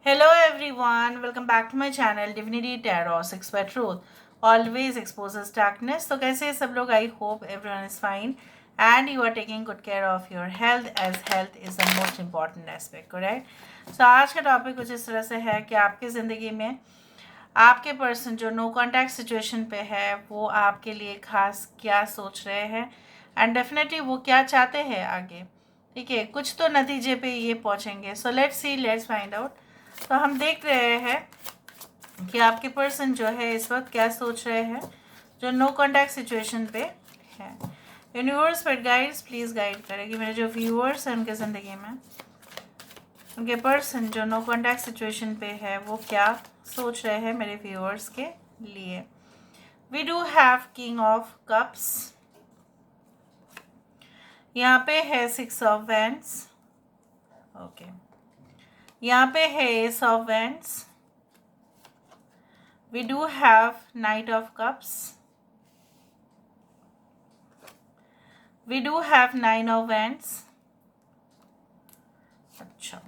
Hello everyone, welcome back to my channel Divinity Tarot 6 by Truth. Always exposes darkness. तो कैसे हैं सब लोग? I hope everyone is fine and you are taking good care of your health as health is the most important aspect, correct? So आज का topic कुछ इस तरह से है कि आपकी ज़िंदगी में आपके पर्सन जो नो कॉन्टैक्ट सिचुएशन पे है वो आपके लिए खास क्या सोच रहे हैं एंड डेफिनेटली वो क्या चाहते हैं आगे. ठीक है, कुछ तो नतीजे पे ये पहुंचेंगे. सो लेट्स फाइंड आउट. तो हम देख रहे हैं कि आपके पर्सन जो है इस वक्त क्या सोच रहे हैं जो नो कॉन्टैक्ट सिचुएशन पे है. यूनिवर्स पर गाइड्स प्लीज़ गाइड करेगी मेरे जो व्यूअर्स हैं उनके ज़िंदगी में. उनके पर्सन जो नो कॉन्टैक्ट सिचुएशन पे है वो क्या सोच रहे हैं मेरे व्यूअर्स के लिए. We do have king of cups. यहाँ पे है 6 ऑफ वैंड्स. ओके, यहाँ पे है S of wands. We do have Knight of Cups. We do have 9 of Wands. अच्छा.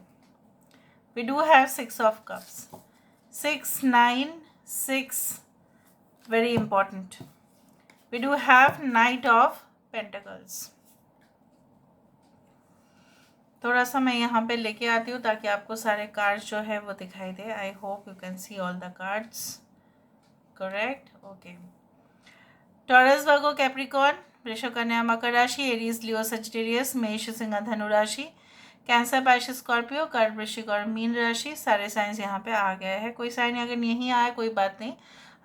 We do have 6 of Cups. 6, 9, 6. Very important. We do have Knight of Pentacles. थोड़ा सा मैं यहाँ पे लेके आती हूँ ताकि आपको सारे कार्ड्स जो है वो दिखाई दे. I hope you can see all the cards. Correct. Okay. Taurus, Virgo, Capricorn, वृषभ, कन्या, मकर राशि, एरीज, लियो, सजिटेरियस, मेष, सिंह, धनु राशि, कैंसर, पाइसेस, स्कॉर्पियो, कर्क, वृश्चिक और मीन राशि. सारे साइंस यहाँ पे आ गए हैं. कोई साइन अगर नहीं आया कोई बात नहीं,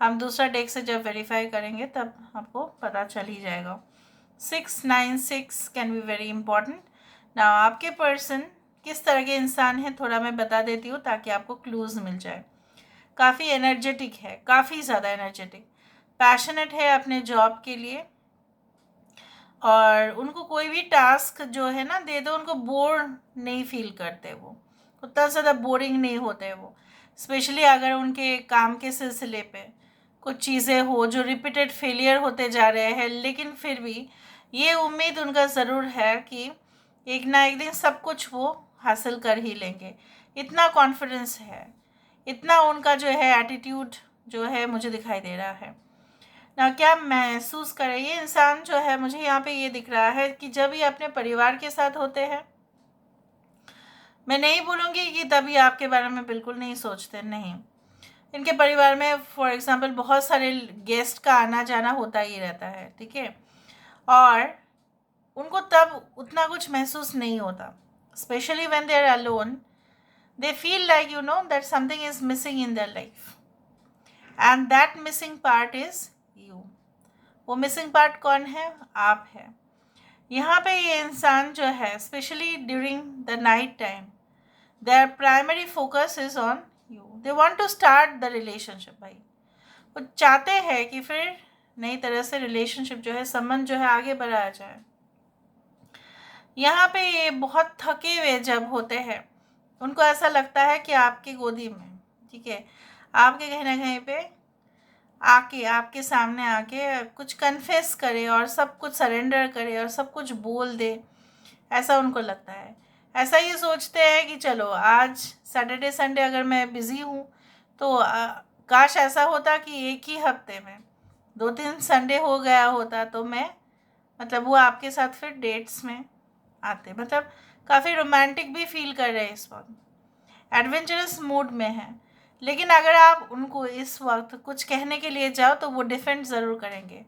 हम दूसरा डेक से जब वेरीफाई करेंगे तब आपको पता चल ही जाएगा. 6, 9, 6 कैन बी वेरी इंपॉर्टेंट. ना आपके पर्सन किस तरह के इंसान हैं थोड़ा मैं बता देती हूँ ताकि आपको क्लूज मिल जाए. काफ़ी एनर्जेटिक है, काफ़ी ज़्यादा एनर्जेटिक, पैशनेट है अपने जॉब के लिए और उनको कोई भी टास्क जो है ना दे दो उनको बोर नहीं फील करते. वो उतना ज़्यादा बोरिंग नहीं होते वो. स्पेशली अगर उनके काम के सिलसिले पे कुछ चीज़ें हो जो रिपीटेड फेलियर होते जा रहे हैं, लेकिन फिर भी ये उम्मीद उनका ज़रूर है कि एक ना एक दिन सब कुछ वो हासिल कर ही लेंगे. इतना कॉन्फिडेंस है, इतना उनका जो है एटीट्यूड जो है मुझे दिखाई दे रहा है ना. क्या महसूस करें ये इंसान जो है, मुझे यहाँ पे ये दिख रहा है कि जब ये अपने परिवार के साथ होते हैं, मैं नहीं बोलूँगी कि तभी आपके बारे में बिल्कुल नहीं सोचते, नहीं. इनके परिवार में फॉर एग्जांपल बहुत सारे गेस्ट का आना जाना होता ही रहता है. ठीक है, और उनको तब उतना कुछ महसूस नहीं होता. Especially when they are alone they feel like that something is missing in their life and that missing part is you. वो मिसिंग पार्ट कौन है? आप है. यहाँ पे ये इंसान जो है especially during the night time their primary focus is on you. They want to start the relationship. भाई वो चाहते हैं कि फिर नई तरह से रिलेशनशिप जो है, संबंध जो है आगे बढ़ाया जाए. यहाँ पे ये बहुत थके हुए जब होते हैं उनको ऐसा लगता है कि आपकी गोदी में, ठीक है, आपके कहीं ना कहीं पे आके आपके सामने आके कुछ कन्फेस करे और सब कुछ सरेंडर करे और सब कुछ बोल दे. ऐसा उनको लगता है. ऐसा ये सोचते हैं कि चलो आज सैटरडे संडे अगर मैं बिज़ी हूँ तो काश ऐसा होता कि एक ही हफ्ते में 2-3 संडे हो गया होता तो मैं मतलब वो आपके साथ फिर डेट्स में आते. मतलब काफ़ी रोमांटिक भी फील कर रहे हैं इस वक्त, एडवेंचरस मूड में है. लेकिन अगर आप उनको इस वक्त कुछ कहने के लिए जाओ तो वो डिफेंड ज़रूर करेंगे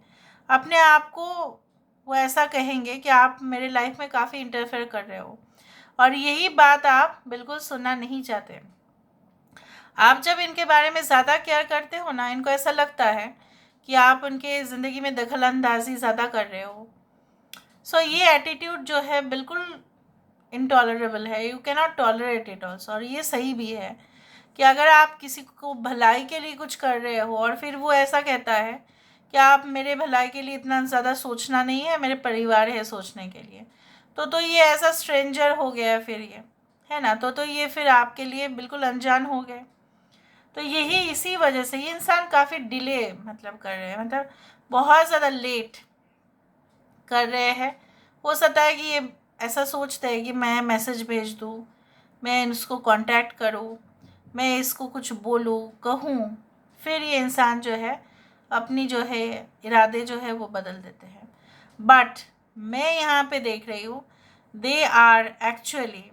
अपने आप को. वो ऐसा कहेंगे कि आप मेरे लाइफ में काफ़ी इंटरफेयर कर रहे हो और यही बात आप बिल्कुल सुनना नहीं चाहते. आप जब इनके बारे में ज़्यादा केयर करते हो ना, इनको ऐसा लगता है कि आप उनके ज़िंदगी में दखल अंदाजी ज़्यादा कर रहे हो. सो ये एटीट्यूड जो है बिल्कुल इनटॉलरेबल है. You cannot tolerate it also. और ये सही भी है कि अगर आप किसी को भलाई के लिए कुछ कर रहे हो और फिर वो ऐसा कहता है कि आप मेरे भलाई के लिए इतना ज़्यादा सोचना नहीं है, मेरे परिवार है सोचने के लिए, तो ये ऐसा स्ट्रेंजर हो गया फिर ये है ना. तो ये फिर आपके लिए बिल्कुल अनजान हो गए. तो यही इसी वजह से ये इंसान काफ़ी डिले मतलब कर रहे हैं, मतलब बहुत ज़्यादा लेट कर रहे हैं. हो सकता है कि ये ऐसा सोचते हैं कि मैं मैसेज भेज दूँ, मैं इसको कांटेक्ट करूँ मैं इसको कुछ बोलूँ, कहूँ, फिर ये इंसान जो है अपनी जो है इरादे जो है वो बदल देते हैं. बट मैं यहाँ पे देख रही हूँ, they are actually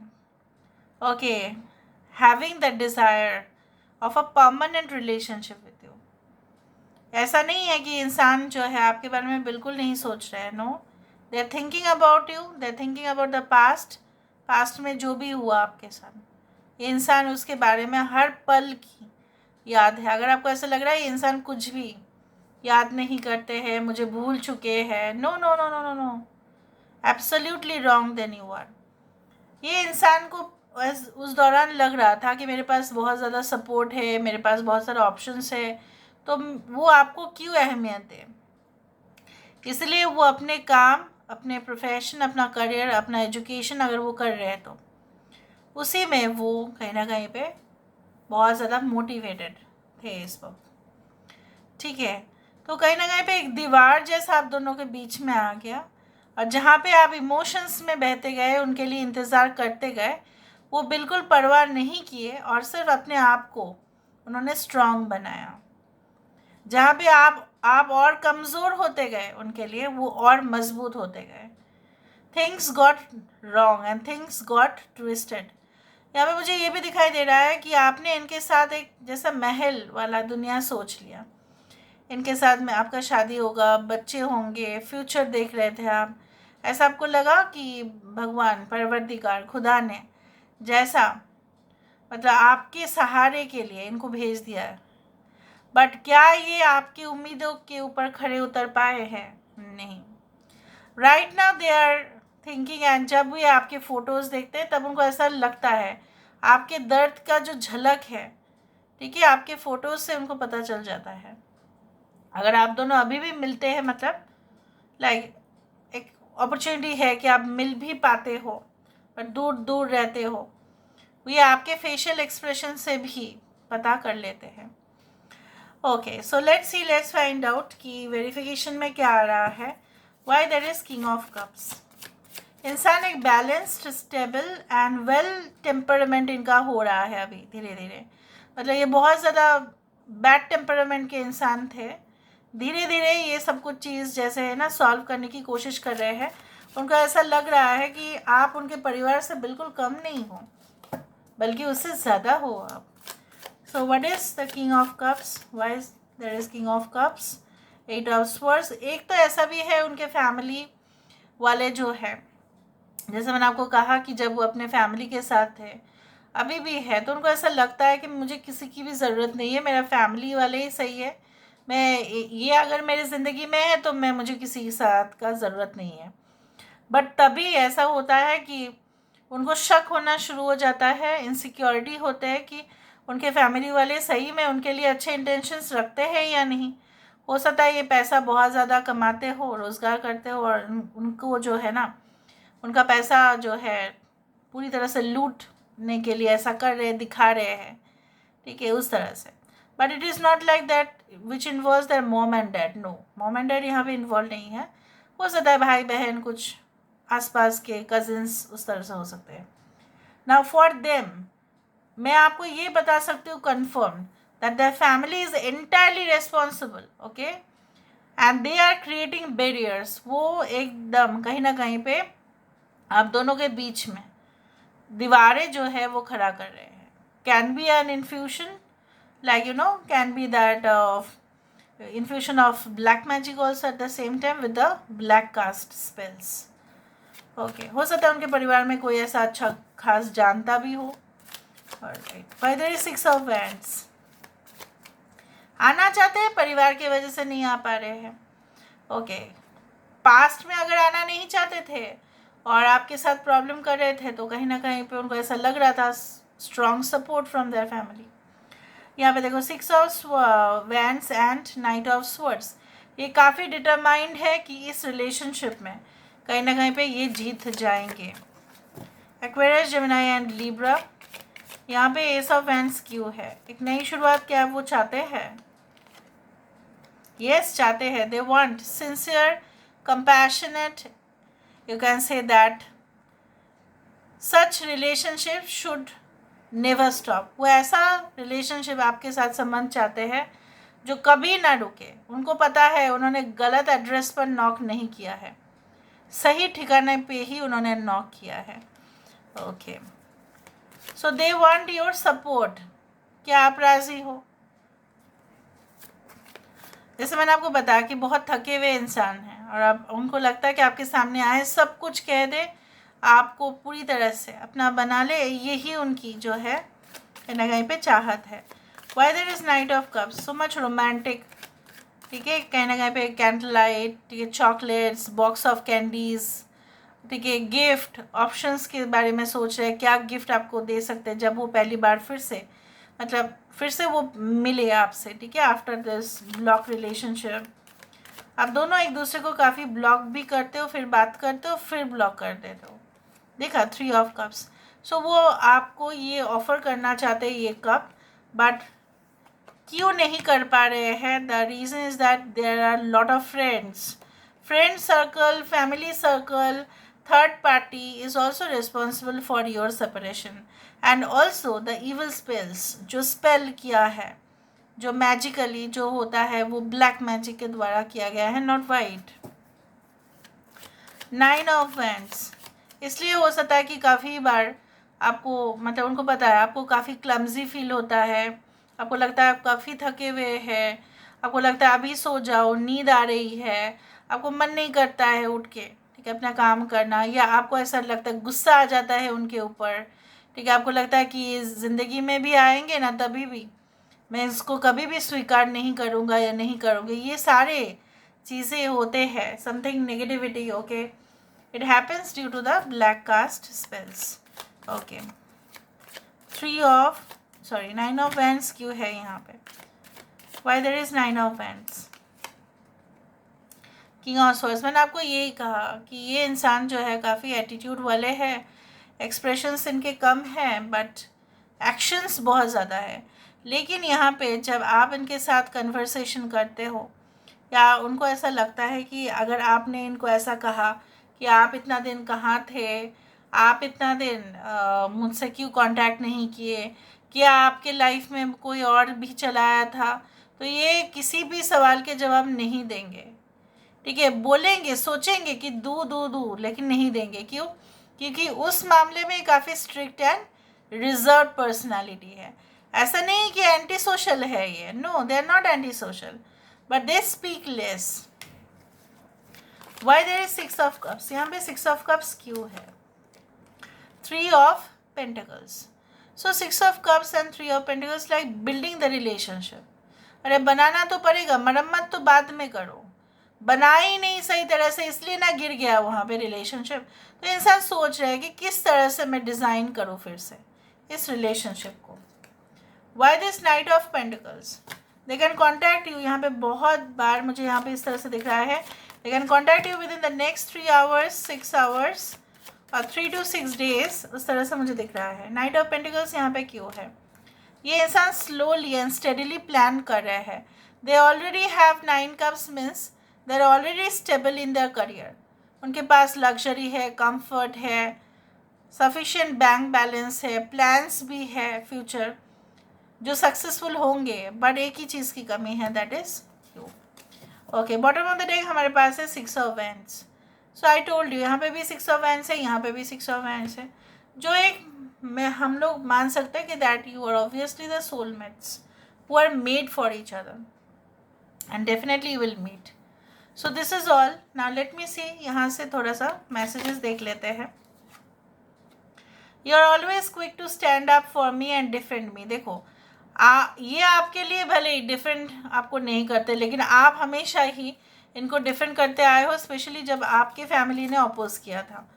okay having the desire of a permanent relationship with you. ऐसा नहीं है कि इंसान जो है आपके बारे में बिल्कुल नहीं सोच रहे हैं. No, they are thinking about you, they are thinking about the past में जो भी हुआ आपके साथ. ये इंसान उसके बारे में हर पल की याद है. अगर आपको ऐसा लग रहा है ये इंसान कुछ भी याद नहीं करते हैं, मुझे भूल चुके हैं, no no no no no no, absolutely wrong then you are. ये इंसान को उस दौरान लग रहा था कि मेरे पास बहुत ज़्यादा सपोर्ट है, मेरे पास बहुत सारे ऑप्शंस है, तो वो आपको क्यों अहमियत दे. इसलिए वो अपने काम, अपने प्रोफेशन, अपना करियर, अपना एजुकेशन अगर वो कर रहे हैं तो उसी में वो कहीं ना कहीं पे बहुत ज़्यादा मोटिवेटेड थे इस वक्त. ठीक है, तो कहीं ना कहीं पे एक दीवार जैसा आप दोनों के बीच में आ गया, और जहाँ पे आप इमोशंस में बहते गए, उनके लिए इंतज़ार करते गए, वो बिल्कुल परवाह नहीं किए और सिर्फ अपने आप को उन्होंने स्ट्रांग बनाया. जहाँ पे आप और कमज़ोर होते गए उनके लिए, वो और मजबूत होते गए. Things got wrong and things got twisted. यहाँ पे मुझे ये भी दिखाई दे रहा है कि आपने इनके साथ एक जैसा महल वाला दुनिया सोच लिया. इनके साथ में आपका शादी होगा, बच्चे होंगे, फ्यूचर देख रहे थे आप. ऐसा आपको लगा कि भगवान परवरदिगार खुदा ने जैसा मतलब आपके सहारे के लिए इनको भेज दिया है. बट क्या ये आपकी उम्मीदों के ऊपर खड़े उतर पाए हैं? नहीं. Right now they are thinking, and जब ये आपके फ़ोटोज़ देखते हैं तब उनको ऐसा लगता है आपके दर्द का जो झलक है, ठीक है, आपके फ़ोटोज़ से उनको पता चल जाता है. अगर आप दोनों अभी भी मिलते हैं, मतलब लाइक एक अपॉर्चुनिटी है कि आप मिल भी पाते हो पर दूर दूर रहते हो, ये आपके फेशियल एक्सप्रेशन से भी पता कर लेते हैं. Okay, so let's find out कि वेरिफिकेशन में क्या आ रहा है. Why there is king of cups. इंसान एक balanced, stable and well temperament इनका हो रहा है अभी धीरे धीरे. मतलब ये बहुत ज़्यादा बैड टेम्परामेंट के इंसान थे. धीरे धीरे ये सब कुछ चीज़ जैसे है ना सॉल्व करने की कोशिश कर रहे हैं. उनको ऐसा लग रहा है कि आप उनके परिवार से बिल्कुल कम नहीं हो, बल्कि उससे ज़्यादा हो आप. So what is the king of cups? Why is there is king of cups? 8 of swords. एक तो ऐसा भी है उनके फैमिली वाले जो है, जैसे मैंने आपको कहा कि जब वो अपने फैमिली के साथ थे, अभी भी है, तो उनको ऐसा लगता है कि मुझे किसी की भी ज़रूरत नहीं है, मेरा फैमिली वाले ही सही है. मैं ये अगर मेरी ज़िंदगी में है तो मुझे किसी के साथ का ज़रूरत नहीं है. बट तभी ऐसा होता है कि उनको शक होना शुरू हो जाता है, इनसिक्योरिटी होते हैं कि उनके फैमिली वाले सही में उनके लिए अच्छे इंटेंशंस रखते हैं या नहीं. हो सकता है ये पैसा बहुत ज़्यादा कमाते हो, रोज़गार करते हो, और उनको जो है ना उनका पैसा जो है पूरी तरह से लूटने के लिए ऐसा कर रहे, दिखा रहे हैं, ठीक है, उस तरह से. But it is not like that which involve their mom and dad. No, mom and dad यहाँ पे इन्वॉल्व नहीं है. हो सकता है भाई बहन, कुछ आसपास के कजिन्स, उस तरह से हो सकते हैं. नाउ फॉर देम, मैं आपको ये बता सकती हूँ confirm that the family is entirely responsible. Okay, and they are creating barriers. वो एकदम कहीं ना कहीं पे आप दोनों के बीच में दीवारें जो है वो खड़ा कर रहे हैं. Can be an infusion, like can be that infusion of black magic also at the same time with the black cast spells. Okay, हो सकता है उनके परिवार में कोई ऐसा अच्छा खास जानता भी हो. Alright, by there is 6 of wands. आना चाहते हैं, परिवार की वजह से नहीं आ पा रहे हैं. ओके, पास्ट में अगर आना नहीं चाहते थे और आपके साथ प्रॉब्लम कर रहे थे, तो कहीं ना कहीं पे उनको ऐसा लग रहा था strong support from their family. यहाँ पे देखो 6 of wands and night of swords. ये काफ़ी डिटरमाइंड है कि इस रिलेशनशिप में कहीं ना कहीं पे ये जीत जाएंगे. Aquarius, Gemini and Libra. यहाँ पे एस ऑफ वैंड्स क्यों है? एक नई शुरुआत क्या वो चाहते हैं? यस, चाहते हैं. They want sincere, compassionate, you can say that such relationship should never stop. वो ऐसा रिलेशनशिप आपके साथ संबंध चाहते हैं जो कभी ना रुके। उनको पता है उन्होंने गलत एड्रेस पर नॉक नहीं किया है, सही ठिकाने पे ही उन्होंने नॉक किया है। Okay, so they want your support. क्या आप राजी हो? जैसे मैंने आपको बताया कि बहुत थके हुए इंसान हैं और अब उनको लगता है कि आपके सामने आए, सब कुछ कह दे, आपको पूरी तरह से अपना बना ले, यही उनकी जो है कहीं ना कहीं पे चाहत है। Why there is knight of cups, so much romantic, ठीक है, कहीं ना कहीं पे कैंडल लाइट, ठीक है, चॉकलेट्स, बॉक्स ऑफ कैंडीज, ठीक है, गिफ्ट ऑप्शंस के बारे में सोच रहे हैं क्या गिफ्ट आपको दे सकते हैं जब वो पहली बार फिर से मतलब फिर से वो मिले आपसे, ठीक है, आफ्टर दिस ब्लॉक रिलेशनशिप। आप दोनों एक दूसरे को काफ़ी ब्लॉक भी करते हो, फिर बात करते हो, फिर ब्लॉक कर देते हो। देखा, 3 ऑफ कप्स। सो वो आपको ये ऑफर करना चाहते हैं ये कप, बट क्यों नहीं कर पा रहे हैं? The reason is that there are lot of friend circle, family circle, third party is also responsible for your separation, and also the evil spells, जो स्पेल किया है, जो मैजिकली जो होता है वो ब्लैक मैजिक के द्वारा किया गया है, नॉट वाइट। 9 ऑफ वैंड्स, इसलिए हो सकता है कि काफ़ी बार आपको मतलब उनको पता है आपको काफ़ी क्लमजी फील होता है, आपको लगता है आप काफ़ी थके हुए हैं, आपको लगता है अभी सो जाओ, नींद आ रही है, आपको मन नहीं करता है उठ के, ठीक है, अपना काम करना, या आपको ऐसा लगता है गुस्सा आ जाता है उनके ऊपर, ठीक है, आपको लगता है कि ज़िंदगी में भी आएंगे ना तभी भी मैं इसको कभी भी स्वीकार नहीं करूँगा या नहीं करूँगी, ये सारे चीज़ें होते हैं, something negativity. Okay, it happens due to the black cast spells. Okay, 9 of wands क्यों है यहाँ पे? Why there is 9 of wands? King of swords, मैंने आपको यही कहा कि ये इंसान जो है काफ़ी एटीट्यूड वाले हैं, एक्सप्रेशंस इनके कम हैं बट एक्शंस बहुत ज़्यादा है। लेकिन यहाँ पे जब आप इनके साथ कन्वर्सेशन करते हो या उनको ऐसा लगता है कि अगर आपने इनको ऐसा कहा कि आप इतना दिन कहाँ थे, आप इतना दिन मुझसे क्यों कांटेक्ट नहीं किए, क्या आपके लाइफ में कोई और भी चलाया था, तो ये किसी भी सवाल के जवाब नहीं देंगे, ठीक है, बोलेंगे, सोचेंगे कि दू लेकिन नहीं देंगे। क्यों? क्योंकि उस मामले में काफ़ी स्ट्रिक्ट एंड रिजर्व पर्सनालिटी है। ऐसा नहीं कि एंटी सोशल है ये, no, they are not anti social, but they speak less. Why there is 6 of cups? यहाँ पे 6 ऑफ कप्स क्यों है? 3 of pentacles. So 6 of cups and 3 of pentacles like building the relationship. अरे बनाना तो पड़ेगा, मरम्मत तो बाद में करो, बना ही नहीं सही तरह से, इसलिए ना गिर गया वहाँ पे रिलेशनशिप। तो इंसान सोच रहा है कि किस तरह से मैं डिज़ाइन करूँ फिर से इस रिलेशनशिप को। Why this night of pentacles? They can contact you, यहाँ पे बहुत बार मुझे यहाँ पे इस तरह से दिख रहा है, they can contact you with in the next 3 hours, 6 hours और 3 to 6 days, उस तरह से मुझे दिख रहा है। नाइट ऑफ पेंटिकल्स यहाँ पे क्यों है? ये इंसान स्लोली एंड स्टेडीली प्लान कर रहे हैं। They already have 9 cups means they are already stable in their career. उनके पास लग्जरी है, कंफर्ट है, सफिशिएंट बैंक बैलेंस है, प्लान्स भी है फ्यूचर जो सक्सेसफुल होंगे, बट एक ही चीज़ की कमी है, that is you. Okay, bottom of the deck हमारे पास है 6 of wands. So I told you, यहाँ पे भी 6 ऑफ वैंड्स है, यहाँ पे भी 6 ऑफ वैंड्स है, जो एक में हम लोग मान सकते हैं कि that you are obviously the soulmates who are made for each other and definitely you will meet. So this is all. Now let me see, यहाँ से थोड़ा सा मैसेजेस देख लेते हैं। You are always quick to stand up for me and defend me. देखो, ये आपके लिए भले ही डिफेंड आपको नहीं करते, लेकिन आप हमेशा ही इनको डिफेंड करते आए हो, स्पेशली जब आपके फैमिली ने अपोज किया था,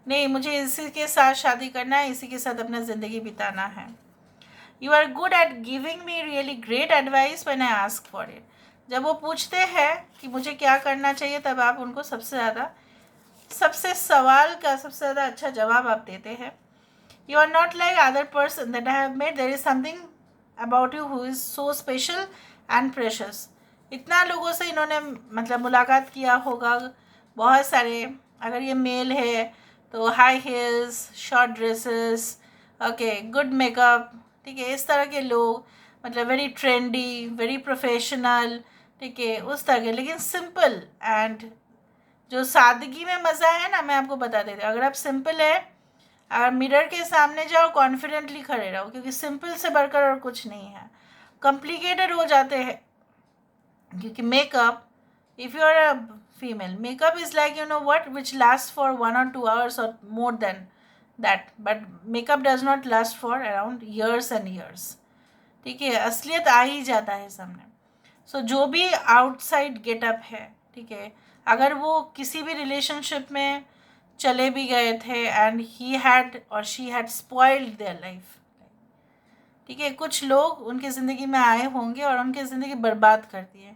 नहीं मुझे इसी के साथ शादी करना है, इसी के साथ अपना ज़िंदगी बिताना है। You are good at giving me really great advice when I ask for it. जब वो पूछते हैं कि मुझे क्या करना चाहिए, तब आप उनको सबसे सवाल का सबसे ज़्यादा अच्छा जवाब आप देते हैं। You are not like other person that I have met, there is something about you who is so special and precious. इतना लोगों से इन्होंने मतलब मुलाकात किया होगा, बहुत सारे, अगर ये मेल है तो high heels, short dresses, okay, good makeup, ठीक है, इस तरह के लोग, मतलब वेरी ट्रेंडी, वेरी प्रोफेशनल, ठीक है, उस तरह के, लेकिन सिंपल एंड जो सादगी में मज़ा है ना, मैं आपको बता देती हूँ, अगर आप सिंपल है, अगर मिरर के सामने जाओ कॉन्फिडेंटली खड़े रहो, क्योंकि सिंपल से बढ़कर और कुछ नहीं है। कॉम्प्लिकेटेड हो जाते हैं, क्योंकि makeup, if you are a female, makeup is like, you know what, which lasts for 1 or 2 hours or more than that, but makeup does not last for around years and years, ठीक है, असलियत आ ही जाता है सामने। सो जो भी outside getup है, ठीक है, अगर वो किसी भी रिलेशनशिप में चले भी गए थे एंड ही हैड और she had spoiled their life, ठीक है, कुछ लोग उनकी ज़िंदगी में आए होंगे और उनकी ज़िंदगी बर्बाद कर दी है,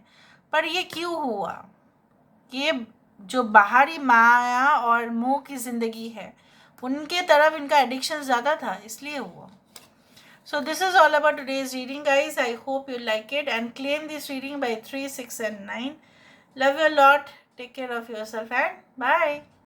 पर ये क्यों हुआ? ये जो बाहरी माया और मोह की ज़िंदगी है, उनके तरफ इनका एडिक्शन ज़्यादा था, इसलिए हुआ। So this is all about today's reading, guys. I hope you like it and claim this reading by 3, 6 and 9. Love you a lot. Take care of yourself and bye.